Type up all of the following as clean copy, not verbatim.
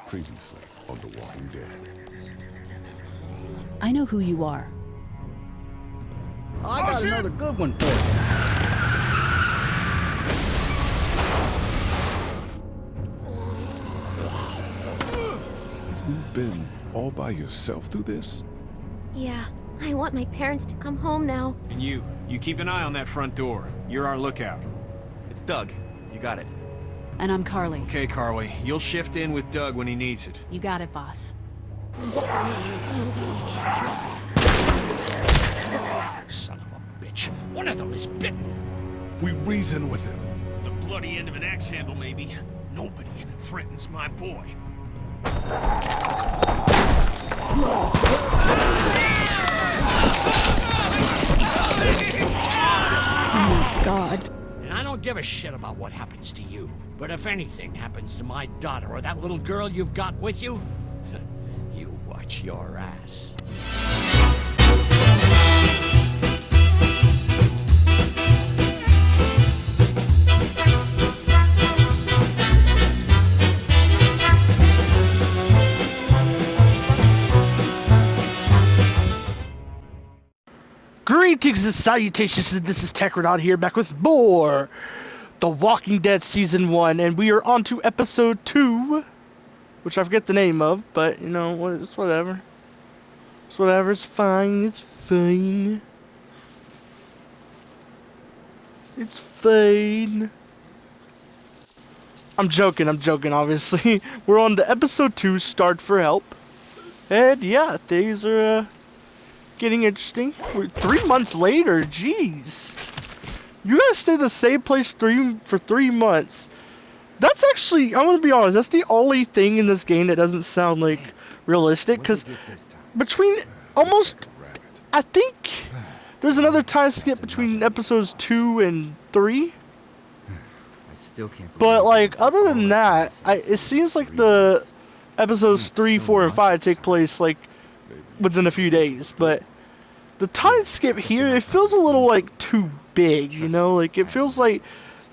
Previously on The Walking Dead. I know who you are. I got another good one for you. You've been all by yourself through this? Yeah, I want my parents to come home now. And you keep an eye on that front door. You're our lookout. It's Doug. You got it. And I'm Carly. Okay, Carly. You'll shift in with Doug when he needs it. You got it, boss. Son of a bitch. One of them is bitten. We reason with him. The bloody end of an axe handle, maybe. Nobody threatens my boy. Oh, God. And I don't give a shit about what happens to you. But if anything happens to my daughter or that little girl you've got with you, you watch your ass. Greetings and salutations, and this is Techrodon here, back with more The Walking Dead Season 1, and we are on to Episode 2, which I forget the name of, but, you know, it's whatever. It's whatever, it's fine, it's fine. It's fine. I'm joking, obviously. We're on to Episode 2, Start for Help. And, yeah, things are, getting interesting. We're 3 months later, jeez. You guys stay the same place for 3 months. That's actually, I'm gonna be honest, that's the only thing in this game that doesn't sound like realistic, because between almost, I think there's another time skip between episodes 2 and 3. I still can't But like, other than that, it seems like the episodes 3, 4, and 5 take place like within a few days, but the time skip here, it feels a little like too big, you know, like it feels like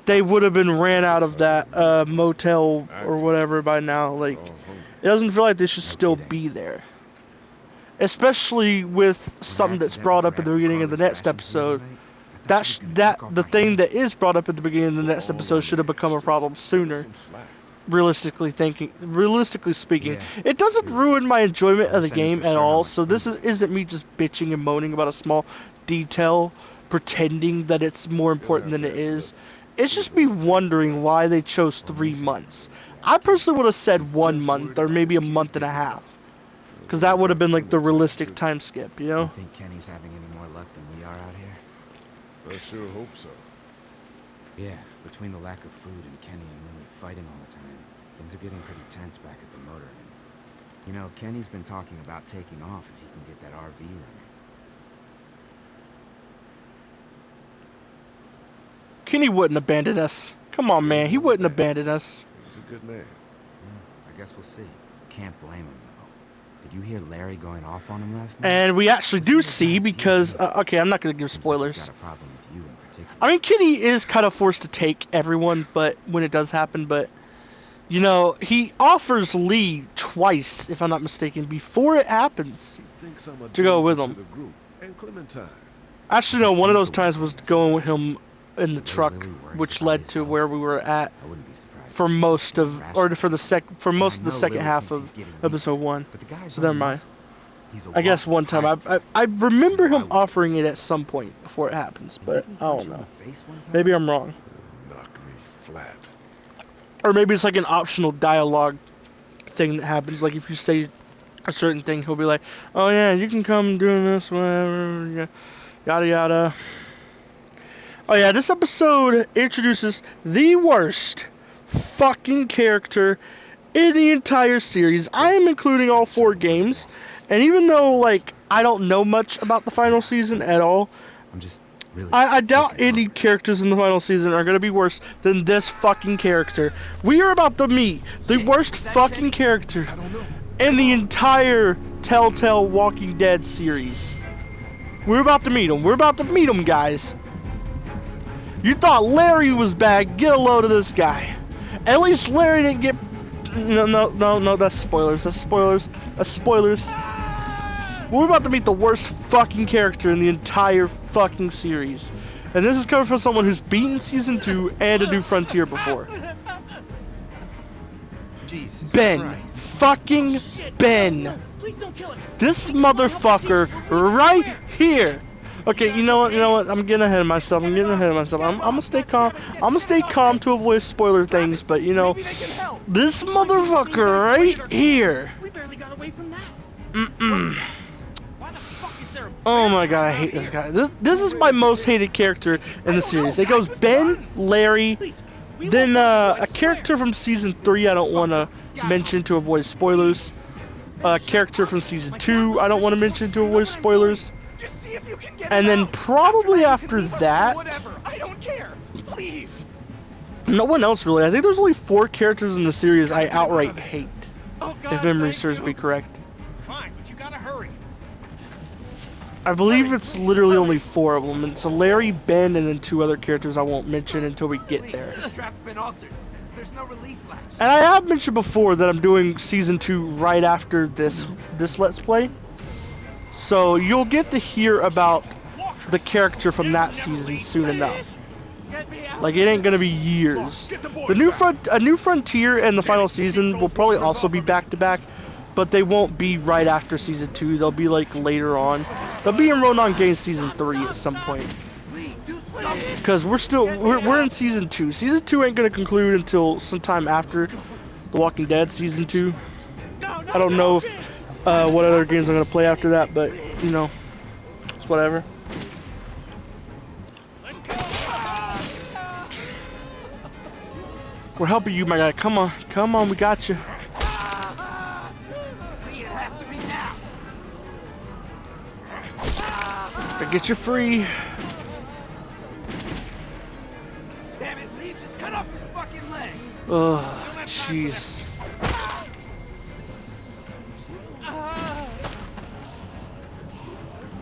they would have been ran out of that motel or whatever by now. Like, it doesn't feel like they should still be there, especially with something that's brought up at the beginning of the next episode. The thing that is brought up at the beginning of the next episode should have become a problem sooner. Realistically speaking, it doesn't ruin my enjoyment of the game at all. So this isn't me just bitching and moaning about a small detail, pretending that it's more important than it is. It's just me wondering why they chose 3 months. I personally would have said 1 month or maybe a month and a half, because that would have been like the realistic time skip, you know? You think Kenny's having any more luck than we are out here? I sure hope so. Yeah, between the lack of food and Kenny and Lily fighting all the time, things are getting pretty tense back at the motor inn. You know, Kenny's been talking about taking off if he can get that RV running. Kenny wouldn't abandon us. Come on, man, he wouldn't abandon us. He's a good man. I guess we'll see. Can't blame him, though. Did you hear Larry going off on him last night? And we actually do see, because, okay, I'm not going to give spoilers. He's got a problem with you in particular. I mean, Kenny is kind of forced to take everyone, but when it does happen, but, you know, he offers Lee twice, if I'm not mistaken, before it happens, to go with him. Actually, no, one of those times was going with him in the truck, which led to where we were at for most of, or for the second half of episode 1. So never mind. I guess one time, I remember him offering it at some point before it happens, but I don't know. Maybe I'm wrong. Knock me flat. Or maybe it's like an optional dialogue thing that happens. Like if you say a certain thing, he'll be like, "Oh yeah, you can come doing this, whatever, yada yada." Oh yeah, this episode introduces the worst fucking character in the entire series. I am including all 4 games, and even though like I don't know much about the final season at all, I'm just really I doubt any characters in the final season are gonna be worse than this fucking character. We are about to meet the worst fucking character in the entire Telltale Walking Dead series. We're about to meet him. We're about to meet him, guys. You thought Larry was bad, get a load of this guy. At least Larry didn't get No, that's spoilers. That's spoilers. That's spoilers. We're about to meet the worst fucking character in the entire fucking series. And this is coming from someone who's beaten Season 2 and A New Frontier before. Jesus Ben. Christ. Fucking Ben. This motherfucker right here. Okay, you know what? I'm getting ahead of myself. I'm gonna stay calm. I'm gonna stay calm to avoid spoiler things, but you know, this motherfucker right here. We barely got away from that. Why the fuck is there a Oh my god, I hate this guy. This is my most hated character in the series. It goes Ben, Larry, then a character from Season 3 I don't want to mention to avoid spoilers. A character from Season 2 I don't want to mention to avoid spoilers. Just see if you can get And then probably after that, whatever. I don't care. Please. no one else really. I think there's only 4 characters in the series I outright hate, Oh God. if memory thank serves you. me correct. Fine, but you gotta hurry. I believe it's literally only 4 of them. It's a Larry, Ben, and then 2 other characters I won't mention until we get there. This strap's been altered. There's no release latch. And I have mentioned before that I'm doing Season 2 right after this Let's Play. So you'll get to hear about the character from that season soon enough. Like, it ain't gonna be years. A New Frontier and the final season will probably also be back-to-back, but they won't be right after Season 2. They'll be, like, later on. They'll be in Ronan Games Season 3 at some point. Because we're in Season 2. Season 2 ain't gonna conclude until sometime after The Walking Dead Season 2. I don't know if, what other games I'm gonna play after that, but, you know, it's whatever. We're helping you, my guy. Come on, we got you. It has to be now. I get you free. Damn it, Lee, just cut off his fucking leg. Ugh, jeez.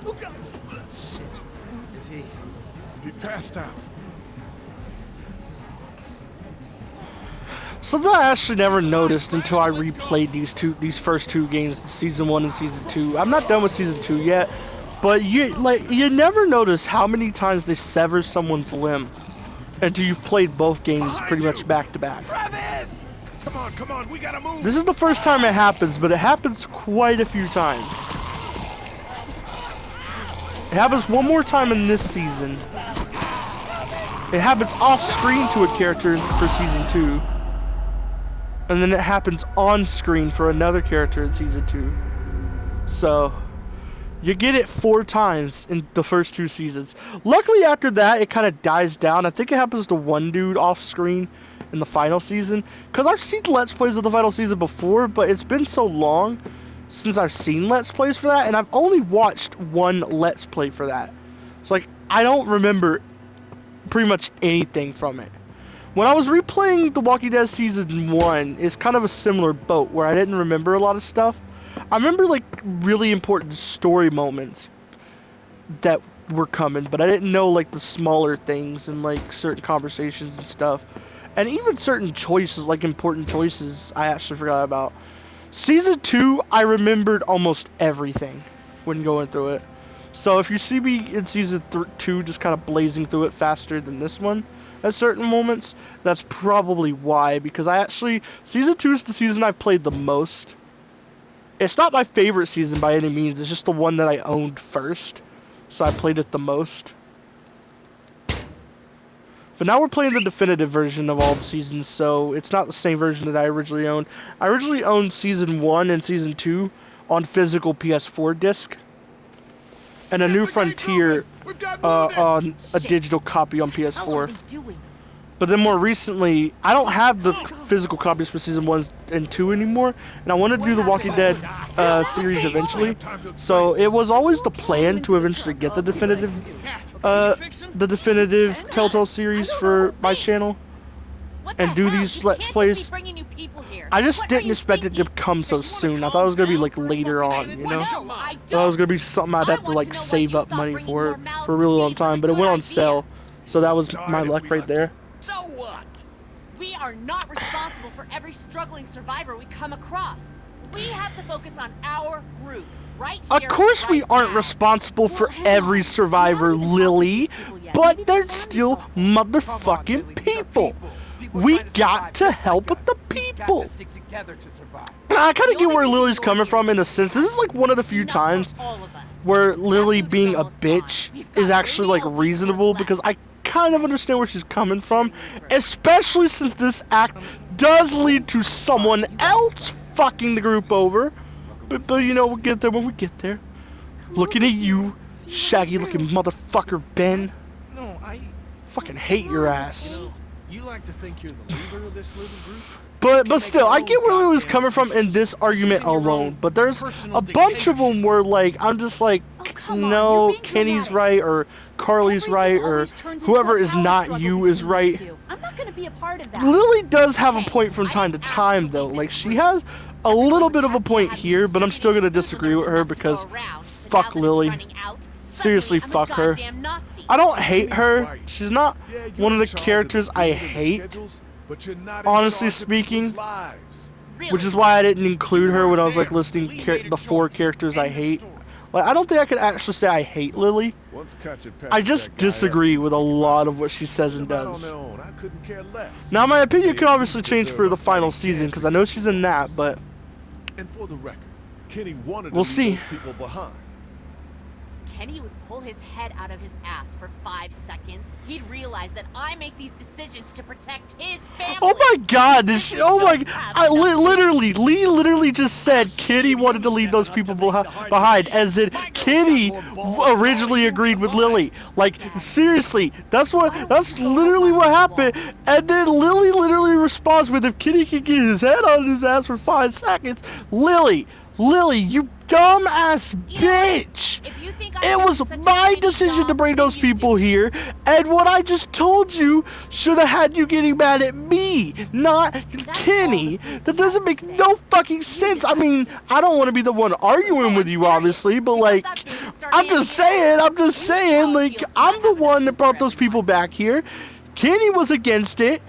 Oh God. Is he? He passed out. Something I actually never noticed until I replayed these first 2 games, Season 1 and Season 2. I'm not done with Season 2 yet, but you never notice how many times they sever someone's limb until you've played both games pretty much back to back. Travis! Come on, we gotta move. This is the first time it happens, but it happens quite a few times. It happens one more time in this season. It happens off screen to a character for Season 2. And then it happens on screen for another character in Season 2. So, you get it 4 times in the first 2 seasons. Luckily after that, it kind of dies down. I think it happens to one dude off screen in the final season. Because I've seen Let's Plays of the final season before, but it's been so long since I've seen Let's Plays for that. And I've only watched one Let's Play for that. So, like, I don't remember pretty much anything from it. When I was replaying The Walking Dead Season 1, it's kind of a similar boat where I didn't remember a lot of stuff. I remember, like, really important story moments that were coming, but I didn't know, like, the smaller things and, like, certain conversations and stuff. And even certain choices, like, important choices, I actually forgot about. Season 2, I remembered almost everything when going through it. So if you see me in Season 2 just kind of blazing through it faster than this one, at certain moments, that's probably why, because Season 2 is the season I've played the most. It's not my favorite season by any means, it's just the one that I owned first, so I played it the most. But now we're playing the definitive version of all the seasons, so it's not the same version that I originally owned. I originally owned Season 1 and Season 2 on physical PS4 disc, and A New Frontier on a digital copy on PS4. But then more recently, I don't have the physical copies for Season 1 and 2 anymore, and I want to do the Walking Dead series eventually. So it was always the plan to eventually get the definitive Telltale series for my channel and do these Let's Plays. I just didn't expect it to come so soon. I thought it was gonna be like later on, you know? I thought it was gonna be something I'd have to like save up money for a really long time, but it went on sale, so that was my luck right there. So what? We are not responsible for every struggling survivor we come across. We have to focus on our group, right Of here, course we right aren't now. responsible for Well, hang every on. survivor, We haven't even talked to Lily, these people yet. Maybe but they're they're fine still with motherfucking people. We got to help with the people. Got to stick together to survive. I kind The of get only where reason Lily's you're coming here from is in a sense. This is like one of the few enough times for all of us. where Lily That food is being a almost gone. bitch We've got is actually like really only reasonable two because left. I kind of understand where she's coming from, especially since this act does lead to someone else fucking the group over. But you know, we'll get there when we get there. Looking at you, shaggy looking motherfucker, Ben. No, Fucking hate your ass. You like to think you're the leader of this little group? But still, I get where Lily's coming from in this argument alone. But there's a bunch of them where like I'm just like, Oh, come on, no, you're being Kenny's dramatic. right or Carly's Everything right or always turns into whoever a is power not struggle you is between right. you two. I'm not gonna be a part of that. Lily does have a Hey, point from I time to didn't ask time to though. leave Like this she group. has a Everyone little was bit of a happy to point have here, but I'm still gonna disagree with her because fuck Lily. Seriously, fuck her. I don't hate her. She's not Yeah, you're one of in the charge characters the I field and the hate. schedules, but you're not in Honestly charge of speaking, people's lives. which is why I didn't include her when I was like There. listing Lee made a the 4 choice. characters I End of hate. story. Like I don't think I could actually say I hate Lily. Once Katya I patches just that guy disagree up, with a you lot of what she says and them out on does. their own. I couldn't care less. Now my opinion They could at obviously least change deserve for the a final fighting season chance because I know against she's the in boss. that, but And for the record, Kenny wanted to We'll leave see. those people behind. Kenny would pull his head out of his ass for 5 seconds, he'd realize that I make these decisions to protect his family. oh my god, this Simply oh my don't have I enough literally Lee literally just said Kitty wanted to leave those people behind as in Kitty originally agreed with Lily. Like seriously, that's literally what happened. And then Lily literally responds with, if Kitty can get his head out of his ass for 5 seconds, Lily, you dumbass bitch! If you think It was my decision to bring those people here, and what I just told you should have had you getting mad at me, not Kenny. That doesn't make no fucking sense. I mean, I don't want to be the one arguing with you, obviously, but like, I'm just saying, like, I'm the one that brought those people back here. Kenny was against it.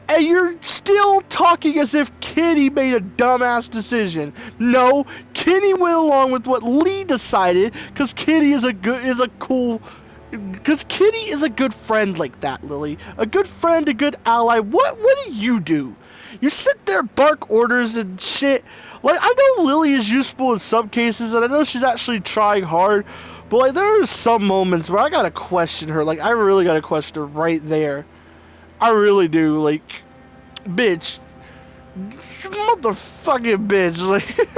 And you're still talking as if Kenny made a dumbass decision. No, Kenny went along with what Lee decided because Kenny is a good friend like that, Lily. A good friend, a good ally. What do? You sit there, bark orders and shit. Like, I know Lily is useful in some cases, and I know she's actually trying hard, but like, there are some moments where I gotta question her. Like, I really gotta question her right there. I really do, like, bitch, motherfucking bitch, like,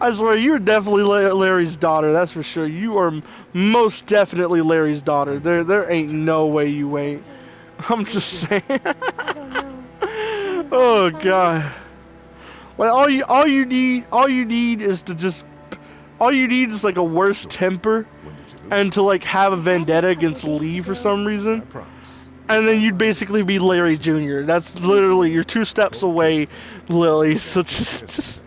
I swear, you're definitely Larry's daughter, that's for sure. You are most definitely Larry's daughter. There ain't no way you ain't. I'm just saying. I don't know. Oh god. Like all you need is like a worse temper When did you lose? and to like have a vendetta against Lee for some I reason. promise. And then you'd basically be Larry Jr. That's literally, you're 2 steps away, Lily, so just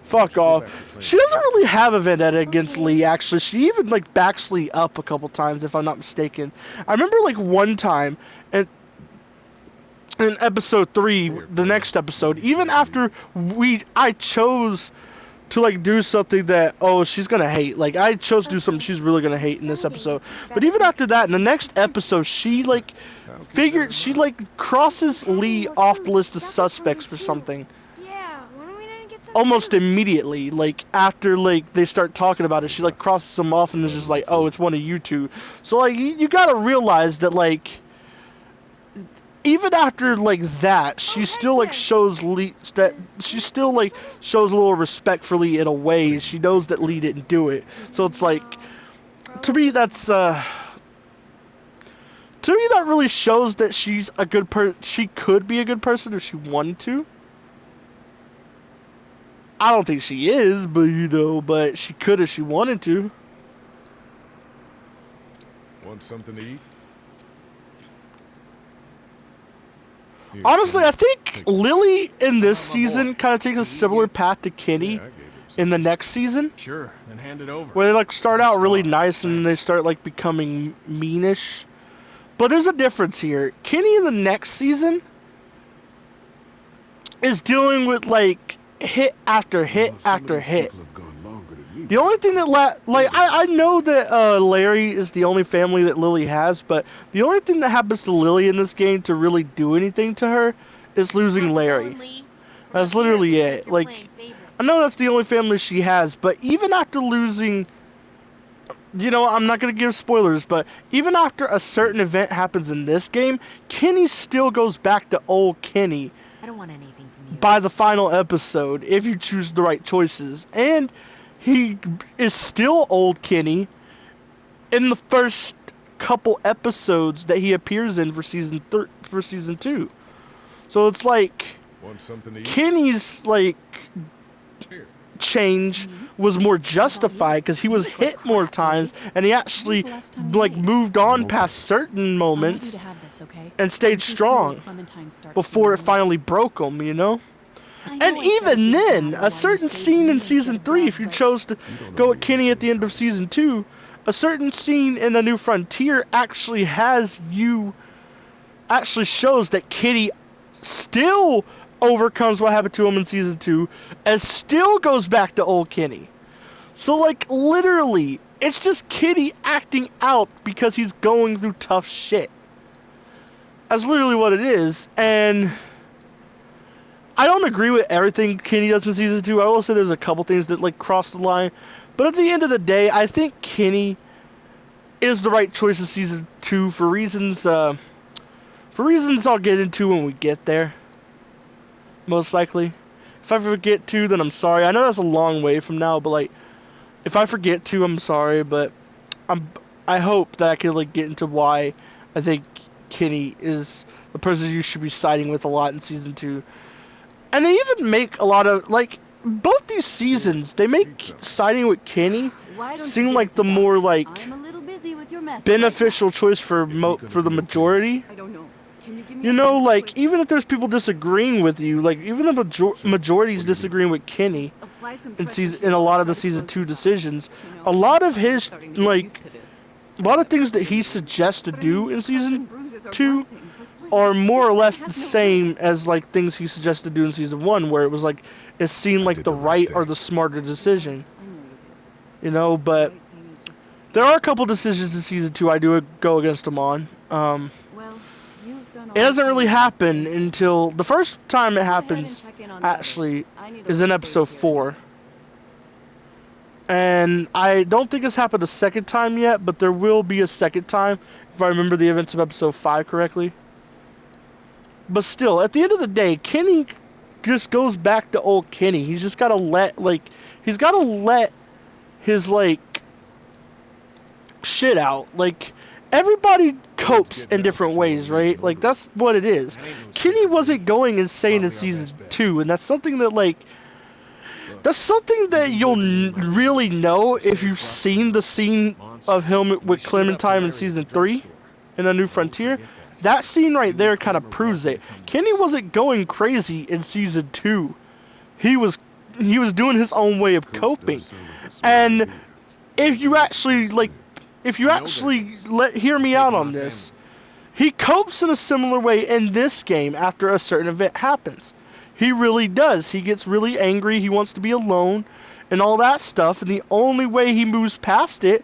fuck off. She doesn't really have a vendetta against Lee, actually. She even, like, backs Lee up a couple times, if I'm not mistaken. I remember, like, one time, in episode 3, the next episode, even after I chose to like do something that, oh, she's gonna hate. Like, I chose to do something she's really gonna hate in this episode. But even after that, in the next episode, she like crosses Lee off the list of suspects for something Yeah, why don't we get some almost immediately. Like, after like they start talking about it, she like crosses them off and is just like, oh, it's one of you two. So like you gotta realize that like even after like that, she still like shows Lee that she still like shows a little respect for Lee in a way. She knows that Lee didn't do it. So it's like, to me that's that really shows that she's a good she could be a good person if she wanted to. I don't think she is, but she could if she wanted to. Want something to eat? Here, Honestly, Kenny. I think Take- Lily in this season kind of takes a similar path to Kenny Yeah, I gave him some. in the next season, Sure, then hand it over. where they like start out really Stop, nice and then they thanks. start like becoming meanish. But there's a difference here. Kenny in the next season is dealing with like hit after hit Some of after these hit. people have gone longer than me. The only thing that I know that Larry is the only family that Lily has, but the only thing that happens to Lily in this game to really do anything to her is losing Larry. That's literally it. Like, I know that's the only family she has, but even after losing, you know, I'm not going to give spoilers, but even after a certain event happens in this game, Kenny still goes back to old Kenny I don't want anything from you. by the final episode, if you choose the right choices. And he is still old Kenny in the first couple episodes that he appears in for season 2. So it's like Want something to eat? Kenny's like Here. change was more justified because he was hit more times and he actually like moved on past certain moments and stayed strong before it finally broke him, you know? And even then, a certain scene in season 3, if you chose to go with Kenny at the end of season 2, a certain scene in A New Frontier actually shows that Kenny still overcomes what happened to him in season 2 and still goes back to old Kenny. So like literally, it's just Kenny acting out because he's going through tough shit. That's literally what it is. And I don't agree with everything Kenny does in season 2. I will say there's a couple things that like cross the line. But at the end of the day, I think Kenny is the right choice in season 2 for reasons I'll get into when we get there. Most likely. If I forget to, then I'm sorry. I know that's a long way from now, but like, if I forget to, I'm sorry. But I hope that I can like get into why I think Kenny is the person you should be siding with a lot in season 2. And they even make a lot of like both these seasons. They make siding with Kenny seem like the more like beneficial choice for the majority. I don't know. Can you give me You know, like, even if there's people disagreeing with you, like, even the majority is disagreeing with Kenny in a lot of the season 2 decisions, a lot of his, like, a lot of things that he suggests to do in season 2 are more or less the same as, like, things he suggested to do in season 1, where it was, like, it seemed like the right or the smarter decision. You know, but there are a couple decisions in season 2 I do go against him on. It doesn't really happen until the first time it happens actually is in episode 4. And I don't think it's happened a second time yet, but there will be a second time if I remember the events of episode 5 correctly. But still, at the end of the day, Kenny just goes back to old Kenny. He's just gotta let his like shit out. Like, everybody copes in different ways, right? Like, that's what it is. Kenny wasn't going insane in season 2, and that's something that, like, that's something that you'll really know if you've seen the scene of him with Clementine in season 3 in A New Frontier. That scene right there kind of proves it. Kenny wasn't going crazy in season 2. He was doing his own way of coping. And if you actually, like, hear me out on this, he copes in a similar way in this game after a certain event happens. He really does. He gets really angry. He wants to be alone and all that stuff. And the only way he moves past it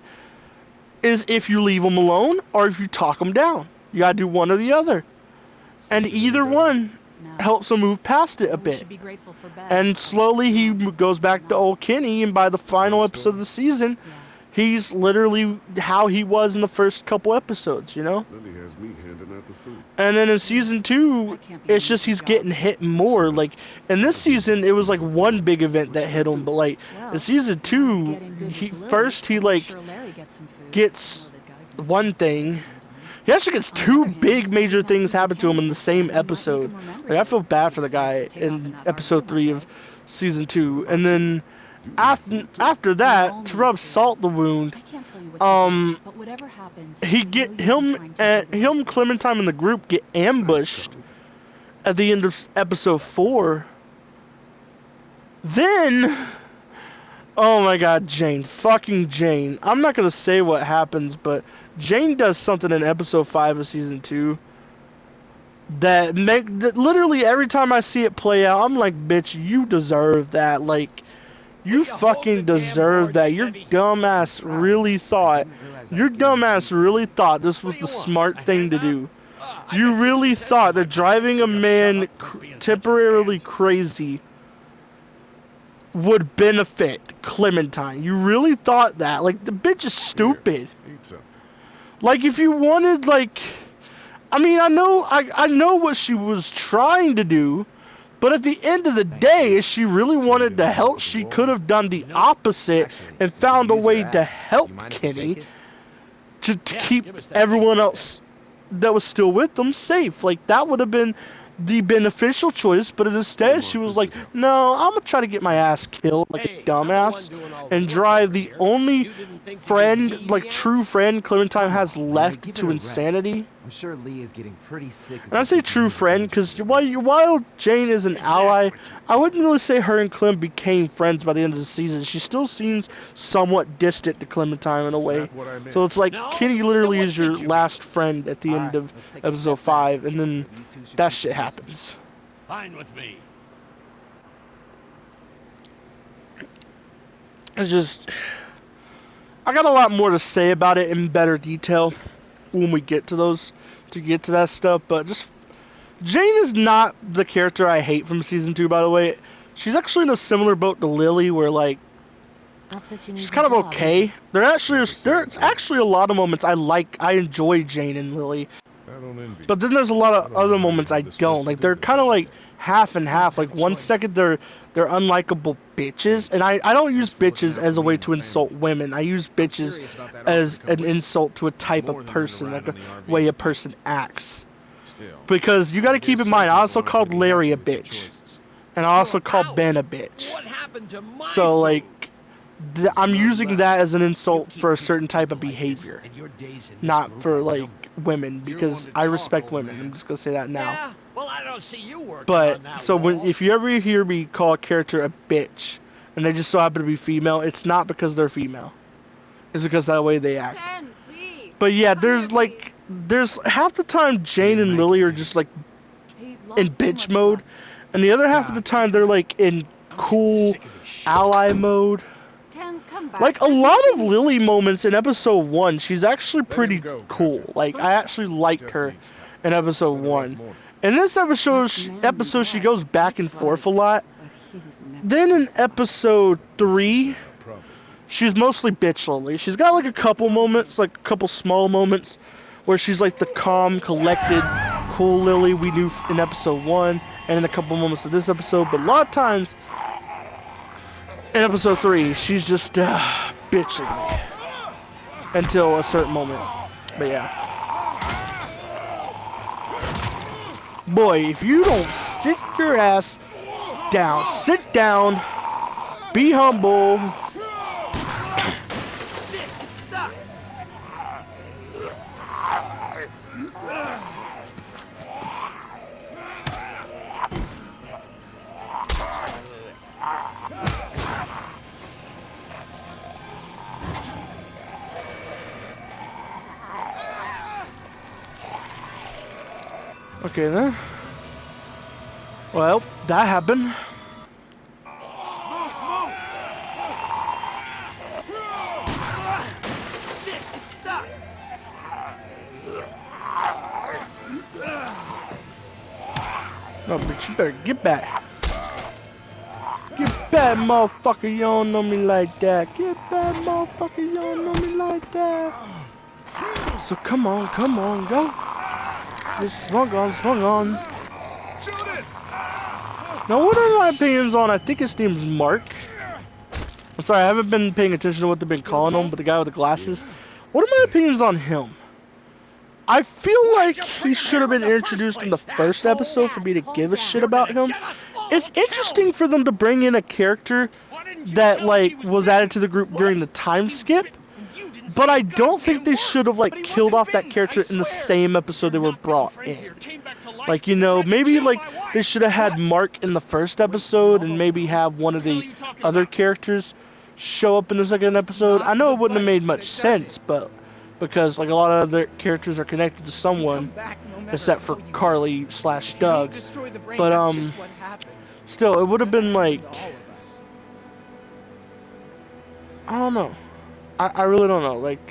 is if you leave him alone or if you talk him down. You gotta do one or the other. And either one helps him move past it a bit. And slowly he goes back to old Kenny, and by the final episode of the season, he's literally how he was in the first couple episodes, you know? Lily has me handing out the food. And then in season 2, it's just he's getting hit more. Like, in this season, it was like one big event that hit him, but like, in season 2, he like, gets one thing. He actually gets 2 big major things happen to him in the same episode. Like, I feel bad for the guy in episode 3 of season 2. And then after that, to rub salt in the wound, him, Clementine, and the group get ambushed at the end of episode 4. Then, oh my god, Jane, fucking Jane. I'm not gonna say what happens, but Jane does something in episode 5 of season 2 that literally every time I see it play out, I'm like, bitch, you deserve that. Like, you fucking deserve that. Your dumbass really thought this was the smart thing to do. You really thought that driving a man temporarily crazy would benefit Clementine. You really thought that. Like, the bitch is stupid. Eat something. Like, if you wanted, like, I mean, I know what she was trying to do, but at the end of the day, if she really wanted to help, she could have done the opposite and found a way to help Kenny to keep everyone else that was still with them safe. Like, that would have been the beneficial choice, but instead she was like, no, I'm gonna try to get my ass killed like a dumbass and drive the only friend, like true friend Clementine has left to insanity. I'm sure Lee is getting pretty sick of And I say true friend because while Jane is an ally, I wouldn't really say her and Clem became friends by the end of the season. She still seems somewhat distant to Clementine in a way. So it's like Kenny literally is your last friend at the end of episode 5, and then that shit happens. Fine with me. It's just, I got a lot more to say about it in better detail when we get to that stuff, but just, Jane is not the character I hate from season 2, by the way. She's actually in a similar boat to Lily, where, like, she's kind of okay. There's actually a lot of moments I enjoy Jane and Lily, but then there's a lot of other moments I don't. Like, they're kind of like half and half. Like, one second they're unlikable bitches, and I don't use bitches as a way to insult women. I use bitches as an insult to a type of person, like a way a person acts. Because you got to keep in mind, I also called Larry a bitch, and I also called Ben a bitch. So, like, I'm using that as an insult for a certain type of behavior, not for, like, women, because I respect women. I'm just gonna say that now. Yeah, well, I don't see you working But on that so wall. if you ever hear me call a character a bitch, and they just so happen to be female, it's not because they're female. It's because of the way they act. But yeah, there's half the time Jane and Lily are just like in bitch mode, and the other half of the time they're like in cool ally mode. Like, a lot of Lily moments in episode 1, she's actually pretty cool. Like, I actually liked her in episode 1. In this episode, she goes back and forth a lot. Then in episode 3, she's mostly bitch Lily. She's got, like, a couple moments, like, a couple small moments, where she's, like, the calm, collected, cool Lily we knew in episode 1, and in a couple moments of this episode. But a lot of times, in episode 3, she's just bitching me until a certain moment. But yeah, boy, if you don't sit your ass down, sit down, be humble. Stop! Okay then. Well, that happened. Shit, it's stuck! No, but you better get back. Get back, motherfucker. You don't know me like that. Get back, motherfucker. You don't know me like that. So come on, go. Just swung on. Now, what are my opinions on, I think his name's Mark. I'm sorry, I haven't been paying attention to what they've been calling him, but the guy with the glasses. What are my opinions on him? I feel like he should have been introduced in the first episode for me to give a shit about him. It's interesting for them to bring in a character that, like, was added to the group during the time skip. But I don't think they should have, like, killed off that character in the same episode they were brought in. Like, you know, maybe, like, they should have had Mark in the first episode and maybe have one of the other characters show up in the second episode. I know it wouldn't have made much sense, but because like a lot of other characters are connected to someone, except for Carly / Doug. But still, it would have been like, I don't know. I really don't know. Like,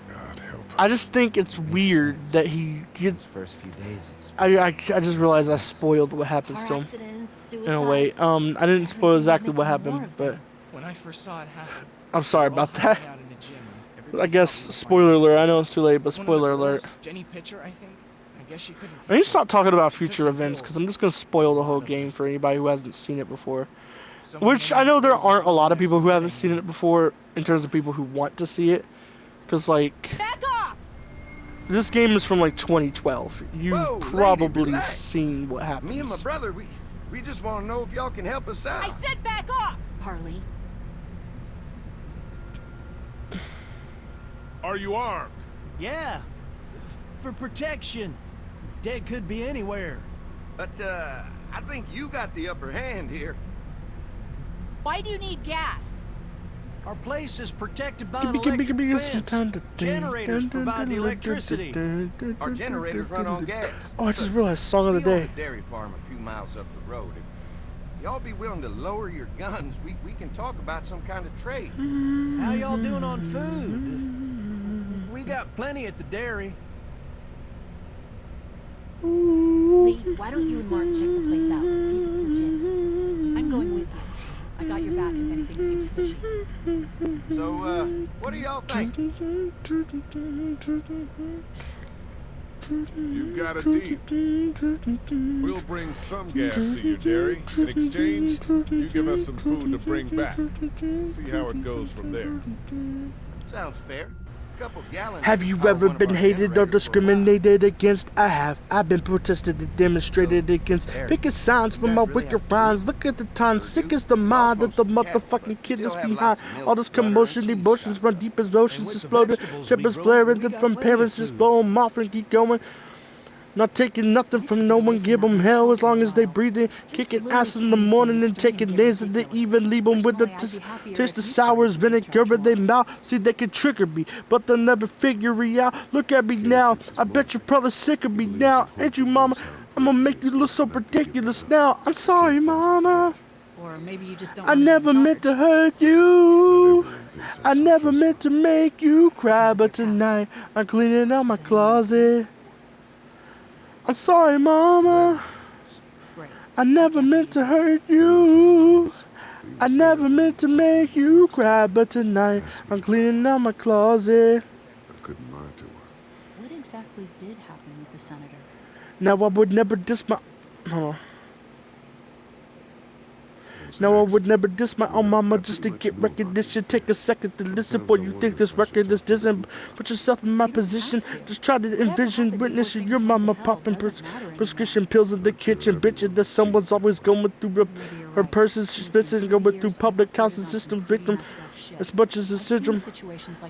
God help us. I just think it's weird that he gets. Those first few days, it's I just realized I spoiled what happens Car to him. accidents, In a way, suicides. I didn't spoil exactly what Making more happened, of but them. When I first saw it happen, I'm sorry we were all about that. hanging out in the gym, and I everybody guess thought we were spoiler funny. alert. I know it's too late, but One of the spoiler alert. girls, Jenny Pitcher, I think. I guess she couldn't. I need take to stop it. talking about Took future some events because pills. I'm just gonna spoil the whole game for anybody who hasn't seen it before. Someone Which one I of the know there girls is aren't a lot of next people who morning. haven't seen it before in terms of people who want to see it. Because, like, Back off! this game is from, like, 2012. You've Whoa, lady, probably relax. seen what happens. Me and my brother, we just want to know if y'all can help us out. I said back off! Harley, Are you armed? Yeah, for protection. Dead could be anywhere. But I think you got the upper hand here. Why do you need gas? Our place is protected by an Give me- give me- electric give me some time to fence. think. Generators provide the electricity. Our generators run on gas. Oh, I just realized song of the We own day. a dairy farm a few miles up the road. If y'all be willing to lower your guns, we can talk about some kind of trade. How y'all doing on food? We got plenty at the dairy. Lee, why don't you and Mark check the place out and see if it's legit? I'm going with you. I got your back if anything seems fishy. So, what do y'all think? You've got a deal. We'll bring some gas to your dairy. In exchange, you give us some food to bring back. See how it goes from there. Sounds fair. Couple gallons. Have you power ever one of been our hated or generators for a while. discriminated against? I have. I've been protested and demonstrated against. Eric, Picking signs from guys my really wicked have to rhymes. Look at the time, Sure sick do. as the We all mind that the smoke some cat, motherfucking but kid still is have behind. lots of milk, All this butter, and commotion, cheese emotions stocked run up. deep as oceans And with the exploded. vegetables Chippers we grow, flaring we got from plenty of parents just food. blow 'em off and keep going. Not taking nothing nice to from be no away one, from give that 'em hell as hotel long for a as they while. breathing. This Kicking Lily ass in the King thing morning is and starting taking to get days and they ridiculous. even leave 'em with the Personally, I'd be happier taste if the you sour started to vinegar take charge in their more. mouth. See, they can trigger me, but they'll never figure it out. Look at me now. I bet you're probably sick of me now. Ain't you, mama? I'm gonna make you look so ridiculous now. I'm sorry, mama. Or maybe you just don't I never meant to hurt you. I never meant to make you cry, but tonight I'm cleaning out my closet. I'm sorry, mama. Great. I never meant to hurt you. I never meant to make you cry, but tonight I'm cleaning out my closet. I couldn't lie to her. What exactly did happen with the senator? Now I would never diss my. Hold on. No, I would never diss my own mama just to get recognition. Take a second to listen, boy. You think this record is dissing? Put yourself in my position. Just try to envision witnessing your mama popping prescription pills in the kitchen. Bitching that someone's always going through her person's suspicion, going through public housing system victim. As much as a syndrome.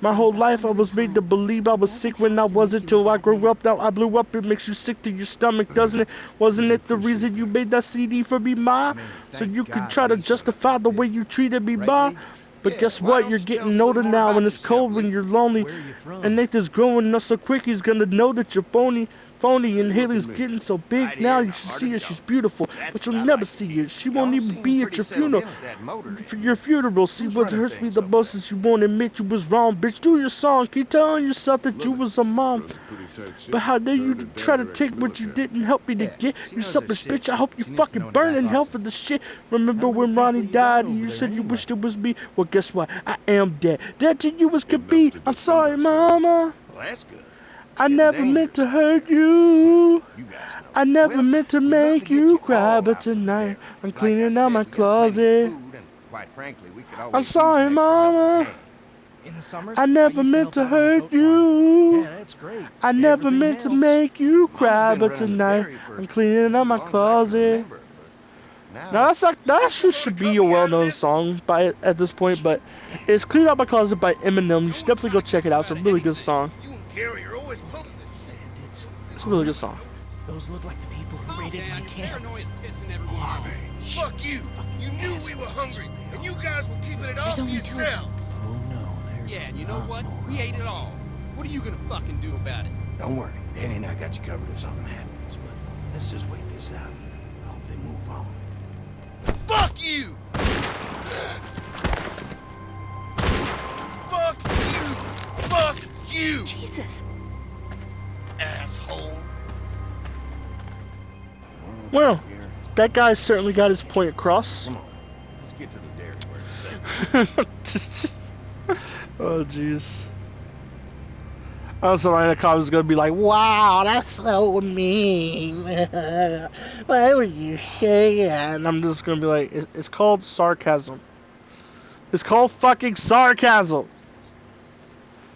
My whole life I was made to believe I was sick when I wasn't till I grew up. Now I blew up. It makes you sick to your stomach, doesn't it? Wasn't it the reason you made that CD for me, ma? So you could try to justify the way you treated me, ma? But guess what? You're getting older now and it's cold when you're lonely. And Nathan's growing up so quick he's gonna know that you're phony. And Haley's getting so big now you should see her, she's beautiful. But you'll never see her. She won't even be at your funeral. For your funeral, see what hurts me the most is you won't admit you was wrong, bitch. Do your song, keep telling yourself that you was a mom. But how dare you try to take what you didn't help me to get? You selfish bitch, I hope you fucking burn in hell for the shit. Remember when Ronnie died and you said you wished it was me? Well, guess what? I am dead. Dead to you as could be. I'm sorry, mama. Well, that's good. I never meant to hurt you. I never meant to make you cry, but tonight I'm cleaning out my closet. I'm sorry, mama. In the summers, I never used meant to help out on the hurt goat farm. you. Yeah, that's great. I never Everything meant to helps. make you cry, been but running the tonight dairy for I'm cleaning out my as long as I can closet. remember, but Now that's like that should be a well-known song by at this point, but it's "Clean Out My Closet" by Eminem. You should definitely go check it out. It's a really good song. You and Gary are always pulling this shit. It's a really good song. Those look like the people who raided my camp. Fuck you! You knew we were hungry, and you guys were keeping it all There's to only two of yourself. Oh no, there's Yeah, and you know what? We ate it all. What are you gonna fucking do about it? Don't worry, Danny and I got you covered if something happens, but let's just wait this out. I hope they move on. Fuck you! Fuck you! Fuck you! Jesus. Asshole! Well, that guy certainly got his point across. Come on, let's get to the dairy where it's safe. Oh, jeez. I was somebody in the comments gonna be like, "Wow, that's so mean. Why would you say that?" And I'm just gonna be like, "It's called sarcasm. It's called fucking sarcasm."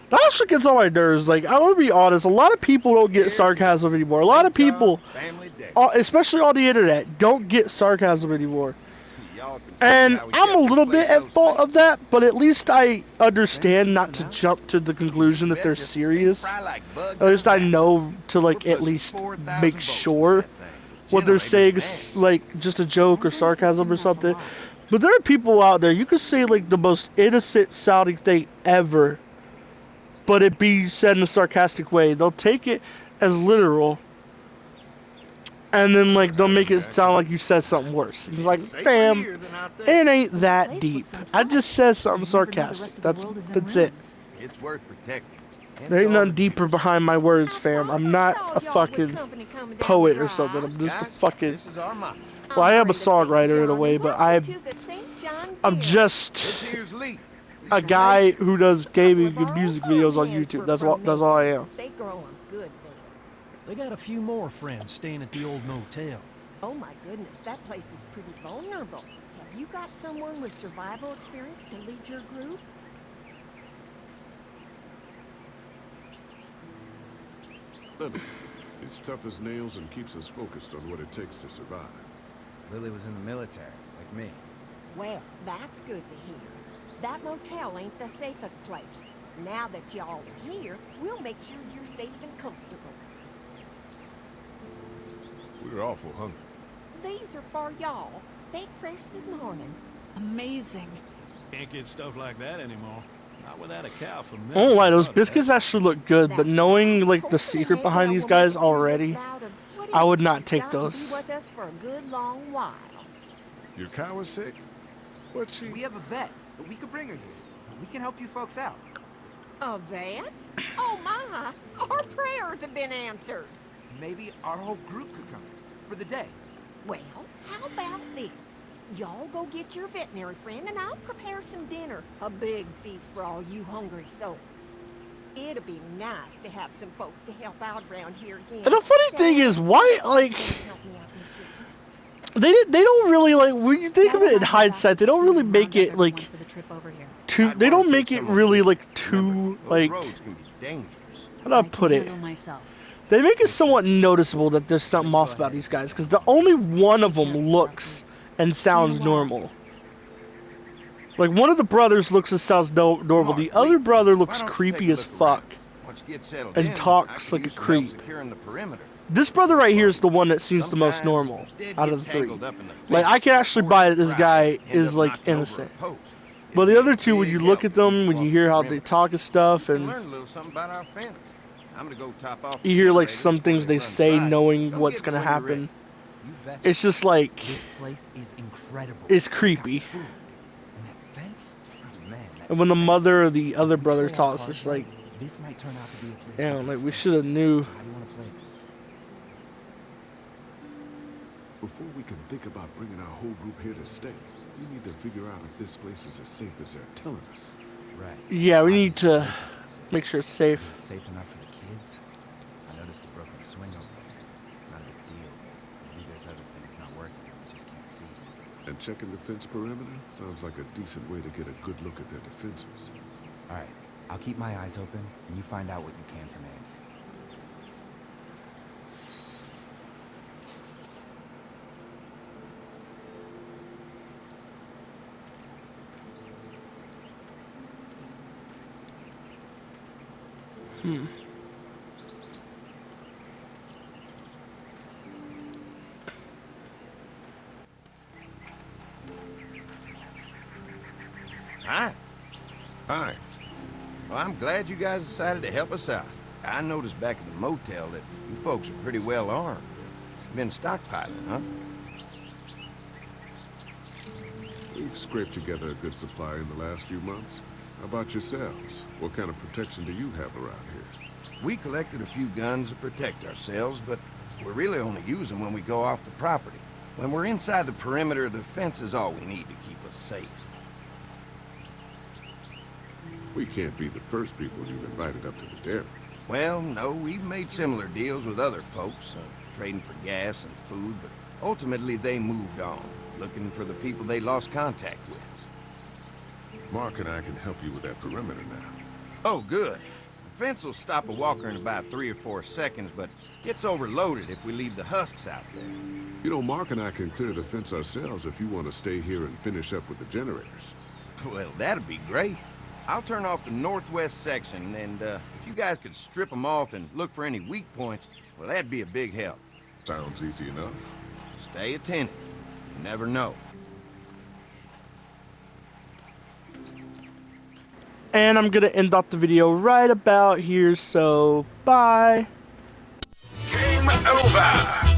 That actually gets on my nerves. Like, I'm gonna be honest, a lot of people don't get sarcasm anymore. A lot of people, especially on the internet, don't get sarcasm anymore. And I'm a little bit at fault of that, but at least I understand not to jump to the conclusion that they're serious. At least I know to, like, at least make sure what they're saying is, like, just a joke or sarcasm or something. But there are people out there, you could say, like, the most innocent sounding thing ever, but it be said in a sarcastic way. They'll take it as literal, and then, like, they'll make it sound like you said something worse. It's like, fam, it ain't that deep. I just said something sarcastic. That's it. It's worth protecting. There ain't nothing deeper behind my words, fam. I'm not a fucking poet or something. I'm just a fucking... Well, I am a songwriter in a way, but I'm just a guy who does gaming and music videos on YouTube. That's all I am. They growing good. They got a few more friends staying at the old motel. Oh my goodness, that place is pretty vulnerable. Have you got someone with survival experience to lead your group? Lily, it's tough as nails and keeps us focused on what it takes to survive. Lily was in the military, like me. Well, that's good to hear. That motel ain't the safest place. Now that y'all are here, we'll make sure you're safe and comfortable. We're awful hungry. These are for y'all. Baked fresh this morning. Amazing. Can't get stuff like that anymore. Not without a cow for milk. I won't lie, those biscuits actually look good, but knowing, like, the secret behind these guys already, I would not take those. Be with us for a good long while. Your cow is sick? What's she? We have a vet, but we could bring her here. We can help you folks out. A vet? Oh my! Our prayers have been answered. Maybe our whole group could come for the day. Well, how about this? Y'all go get your veterinary friend and I'll prepare some dinner. A big feast for all you hungry souls. It'd be nice to have some folks to help out around here again. And the funny thing is, why, like, they don't really, like, when you think of it in hindsight, they don't really make it, like, too, they don't make it really, like, too, like, how do I put it? They make it somewhat noticeable that there's something off about these guys, because the only one of them looks and sounds normal. Like, one of the brothers looks and sounds normal. The other brother looks creepy as fuck and talks like a creep. This brother right here is the one that seems the most normal out of the three. Like, I can actually buy that this guy is, like, innocent. But the other two, when you look at them, when you hear how they talk and stuff, and you hear, like, some things they say knowing what's gonna happen, it's just like, This place is incredible. it's creepy. And that fence? Oh, man, that And when the fence. mother or the other brother talks, it's like, This might turn out to be a place. damn, we like, can we stay. should have knew. So how do you want to play this? Before we can think about bringing our whole group here to stay, we need to figure out if this place is as safe as they're telling us. Right. Yeah, we need Obviously, to if it's safe. make sure it's safe. Is it safe enough for the kids? I noticed a broken swing over there. Not a big deal, but maybe there's other things not working that we just can't see. And checking the fence perimeter sounds like a decent way to get a good look at their defenses. All right, I'll keep my eyes open, and you find out what you can from Andy. Hi. Hi. Well, I'm glad you guys decided to help us out. I noticed back at the motel that you folks are pretty well armed. Been stockpiling, huh? We've scraped together a good supply in the last few months. How about yourselves? What kind of protection do you have around here? We collected a few guns to protect ourselves, but we really only use them when we go off the property. When we're inside the perimeter, the fence is all we need to keep us safe. We can't be the first people you've invited up to the dairy. Well, no, we've made similar deals with other folks, trading for gas and food, but ultimately they moved on, looking for the people they lost contact with. Mark and I can help you with that perimeter now. Oh, good. The fence will stop a walker in about 3 or 4 seconds, but gets overloaded if we leave the husks out there. You know, Mark and I can clear the fence ourselves if you want to stay here and finish up with the generators. Well, that'd be great. I'll turn off the northwest section, and if you guys could strip them off and look for any weak points, well, that'd be a big help. Sounds easy enough. Stay attentive. You never know. And I'm gonna end off the video right about here, so bye. Game over.